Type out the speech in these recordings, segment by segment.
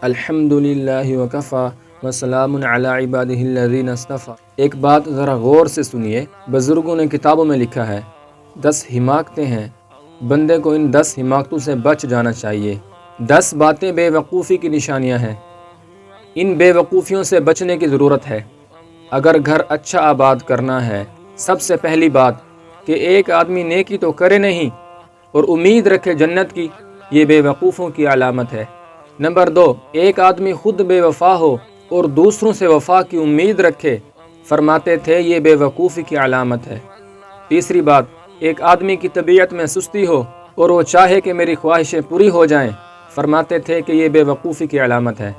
الحمدللہ وکفا وسلام علی عبادہ الذین اصطفیٰ۔ ایک بات ذرا غور سے سنیے، بزرگوں نے کتابوں میں لکھا ہے 10 حماقتیں ہیں، بندے کو ان 10 حماقتوں سے بچ جانا چاہیے۔ 10 باتیں بے وقوفی کی نشانیاں ہیں، ان بے وقوفیوں سے بچنے کی ضرورت ہے۔ اگر گھر اچھا آباد کرنا ہے، سب سے پہلی بات کہ ایک آدمی نیکی تو کرے نہیں اور امید رکھے جنت کی، یہ بے وقوفوں کی علامت ہے۔ نمبر 2، ایک آدمی خود بے وفا ہو اور دوسروں سے وفا کی امید رکھے، فرماتے تھے یہ بے وقوفی کی علامت ہے۔ تیسری بات، ایک آدمی کی طبیعت میں سستی ہو اور وہ چاہے کہ میری خواہشیں پوری ہو جائیں، فرماتے تھے کہ یہ بے وقوفی کی علامت ہے۔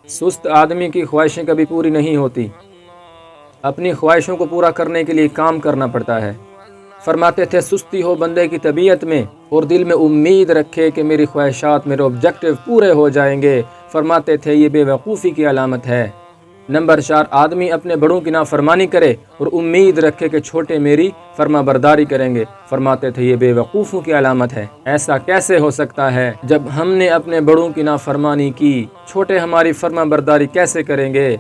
سست آدمی کی خواہشیں کبھی پوری نہیں ہوتی، اپنی خواہشوں کو پورا کرنے کے لیے کام کرنا پڑتا ہے۔ فرماتے تھے سستی ہو بندے کی طبیعت میں اور دل میں امید رکھے کہ میری خواہشات، میرے آبجیکٹو پورے ہو جائیں گے، فرماتے تھے یہ بے وقوفی کی علامت ہے۔ نمبر 4، آدمی اپنے بڑوں کی نافرمانی کرے اور امید رکھے کہ چھوٹے میری فرما برداری کریں گے، فرماتے تھے یہ بے وقوفوں کی علامت ہے۔ ایسا کیسے ہو سکتا ہے؟ جب ہم نے اپنے بڑوں کی نافرمانی کی، چھوٹے ہماری فرما برداری کیسے کریں گے؟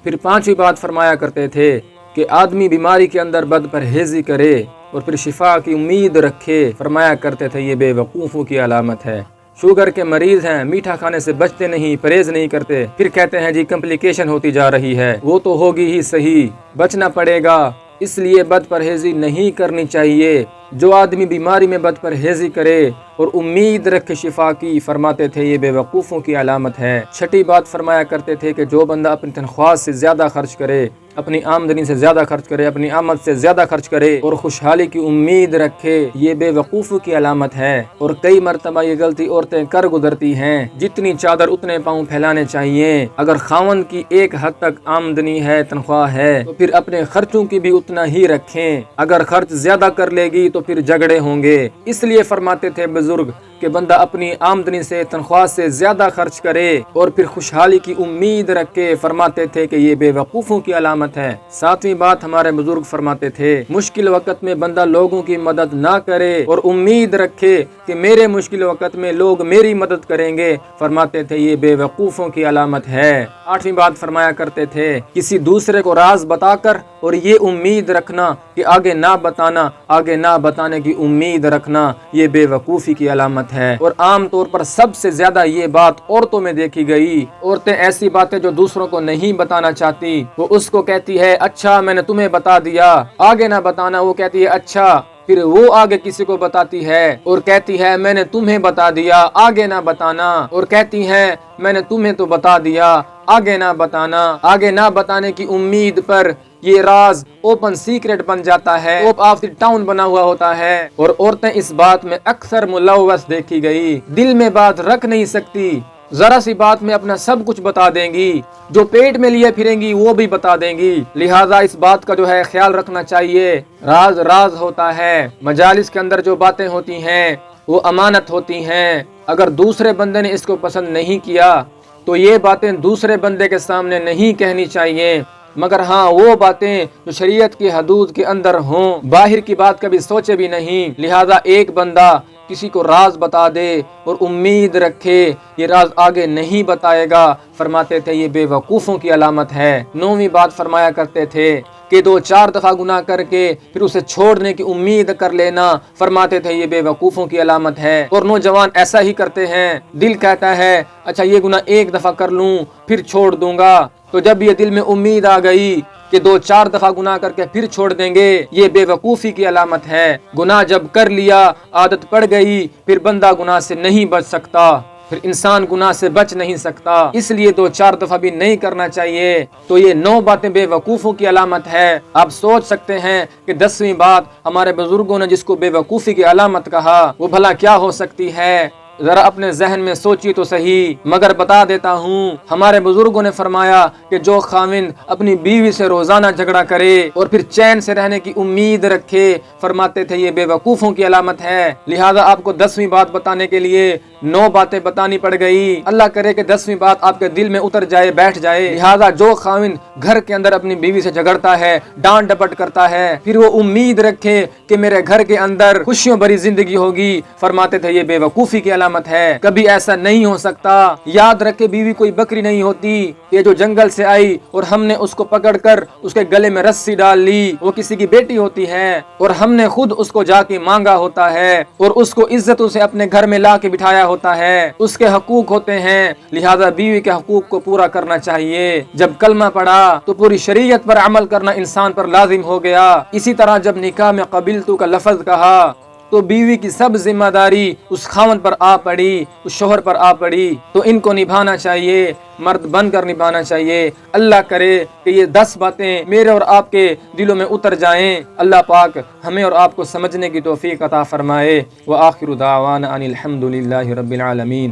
پھر 5ویں بات فرمایا کرتے تھے کہ آدمی بیماری کے اندر بد پرہیزی کرے اور پھر شفا کی امید رکھے، فرمایا کرتے تھے یہ بے وقوفوں کی علامت ہے۔ شوگر کے مریض ہیں، میٹھا کھانے سے بچتے نہیں، پرہیز نہیں کرتے، پھر کہتے ہیں جی کمپلیکیشن ہوتی جا رہی ہے، وہ تو ہوگی ہی صحیح، بچنا پڑے گا، اس لیے بد پرہیزی نہیں کرنی چاہیے۔ جو آدمی بیماری میں بد پرہیزی کرے اور امید رکھے شفا کی، فرماتے تھے یہ بے وقوفوں کی علامت ہے۔ 6ٹھی بات فرمایا کرتے تھے کہ جو بندہ اپنی تنخواہ سے زیادہ خرچ کرے، اپنی آمدنی سے زیادہ خرچ کرے، اپنی آمد سے زیادہ خرچ کرے اور خوشحالی کی امید رکھے، یہ بے وقوفوں کی علامت ہے۔ اور کئی مرتبہ یہ غلطی عورتیں کر گزرتی ہیں، جتنی چادر اتنے پاؤں پھیلانے چاہیے۔ اگر خاوند کی ایک حد تک آمدنی ہے، تنخواہ ہے، تو پھر اپنے خرچوں کی بھی اتنا ہی رکھیں۔ اگر خرچ زیادہ کر لے گی تو پھر جھگڑے ہوں گے۔ اس لیے فرماتے تھے بزرگ کہ بندہ اپنی آمدنی سے، تنخواہ سے زیادہ خرچ کرے اور پھر خوشحالی کی امید رکھے، فرماتے تھے کہ یہ بے وقوفوں کی علامت ہے۔ 7ویں بات ہمارے بزرگ فرماتے تھے مشکل وقت میں بندہ لوگوں کی مدد نہ کرے اور امید رکھے کہ میرے مشکل وقت میں لوگ میری مدد کریں گے، فرماتے تھے یہ بے وقوفوں کی علامت ہے۔ 8ویں بات فرمایا کرتے تھے کسی دوسرے کو راز بتا کر اور یہ امید رکھنا کہ آگے نہ بتانا، آگے نہ بتانے کی امید رکھنا، یہ بے وقوفی کی علامت ہے۔ اور عام طور پر سب سے زیادہ یہ بات عورتوں میں دیکھی گئی۔ عورتیں ایسی باتیں جو دوسروں کو نہیں بتانا چاہتی، وہ اس کو کہتی ہے اچھا میں نے تمہیں بتا دیا، آگے نہ بتانا، وہ کہتی ہے اچھا، پھر وہ آگے کسی کو بتاتی ہے اور کہتی ہے میں نے تمہیں بتا دیا، آگے نہ بتانا، اور کہتی ہے میں نے تمہیں تو بتا دیا، آگے نہ بتانا۔ آگے نہ بتانے کی امید پر یہ راز اوپن سیکرٹ بن جاتا ہے، ٹاپ آف دی ٹاؤن بنا ہوا ہوتا ہے، اور عورتیں اس بات میں اکثر ملوث دیکھی گئی، دل میں بات رکھ نہیں سکتی، ذرا سی بات میں اپنا سب کچھ بتا دیں گی، جو پیٹ میں لیے پھریں گی وہ بھی بتا دیں گی۔ لہٰذا اس بات کا جو ہے خیال رکھنا چاہیے، راز راز ہوتا ہے، مجالس کے اندر جو باتیں ہوتی ہیں وہ امانت ہوتی ہیں۔ اگر دوسرے بندے نے اس کو پسند نہیں کیا تو یہ باتیں دوسرے بندے کے سامنے نہیں کہنی چاہیے، مگر ہاں وہ باتیں جو شریعت کی حدود کے اندر ہوں، باہر کی بات کبھی سوچے بھی نہیں۔ لہٰذا ایک بندہ کسی کو راز بتا دے اور امید رکھے یہ راز آگے نہیں بتائے گا، فرماتے تھے یہ بے وقوفوں کی علامت ہے۔ 9ویں بات فرمایا کرتے تھے کہ 2-4 دفعہ گناہ کر کے پھر اسے چھوڑنے کی امید کر لینا، فرماتے تھے یہ بے وقوفوں کی علامت ہے۔ اور نوجوان ایسا ہی کرتے ہیں، دل کہتا ہے اچھا یہ گناہ ایک دفعہ کر لوں پھر چھوڑ دوں گا، تو جب یہ دل میں امید آ گئی کہ 2-4 دفعہ گناہ کر کے پھر چھوڑ دیں گے، یہ بے وقوفی کی علامت ہے۔ گناہ جب کر لیا، عادت پڑ گئی، پھر بندہ گناہ سے نہیں بچ سکتا، پھر انسان گناہ سے بچ نہیں سکتا، اس لیے 2-4 دفعہ بھی نہیں کرنا چاہیے۔ تو یہ 9 باتیں بے وقوفوں کی علامت ہے۔ آپ سوچ سکتے ہیں کہ 10ویں بات ہمارے بزرگوں نے جس کو بے وقوفی کی علامت کہا وہ بھلا کیا ہو سکتی ہے؟ ذرا اپنے ذہن میں سوچی تو صحیح، مگر بتا دیتا ہوں۔ ہمارے بزرگوں نے فرمایا کہ جو خاوند اپنی بیوی سے روزانہ جھگڑا کرے اور پھر چین سے رہنے کی امید رکھے، فرماتے تھے یہ بے وقوفوں کی علامت ہے۔ لہٰذا آپ کو 10ویں بات بتانے کے لیے 9 باتیں بتانی پڑ گئی۔ اللہ کرے کہ 10ویں بات آپ کے دل میں اتر جائے، بیٹھ جائے۔ لہذا جو خاوند گھر کے اندر اپنی بیوی سے جھگڑتا ہے، ڈانٹ ڈپٹ کرتا ہے، پھر وہ امید رکھے کہ میرے گھر کے اندر خوشیوں بھری زندگی ہوگی، فرماتے تھے یہ بے وقوفی کی علامت ہے، کبھی ایسا نہیں ہو سکتا۔ یاد رکھے بیوی کوئی بکری نہیں ہوتی، یہ جو جنگل سے آئی اور ہم نے اس کو پکڑ کر اس کے گلے میں رسی ڈال لی، وہ کسی کی بیٹی ہوتی ہے اور ہم نے خود اس کو جا کے مانگا ہوتا ہے اور اس کو عزتوں سے اپنے گھر میں لا کے بٹھایا ہوتا ہے، اس کے حقوق ہوتے ہیں، لہذا بیوی کے حقوق کو پورا کرنا چاہیے۔ جب کلمہ پڑھا تو پوری شریعت پر عمل کرنا انسان پر لازم ہو گیا۔ اسی طرح جب نکاح میں قبلتو کا لفظ کہا تو بیوی کی سب ذمہ داری اس خاوند پر آ پڑی، اس شوہر پر آ پڑی، تو ان کو نبھانا چاہیے، مرد بن کر نبھانا چاہیے۔ اللہ کرے کہ یہ 10 باتیں میرے اور آپ کے دلوں میں اتر جائیں۔ اللہ پاک ہمیں اور آپ کو سمجھنے کی توفیق عطا فرمائے۔ وآخر دعوانا ان الحمد للہ رب العالمین۔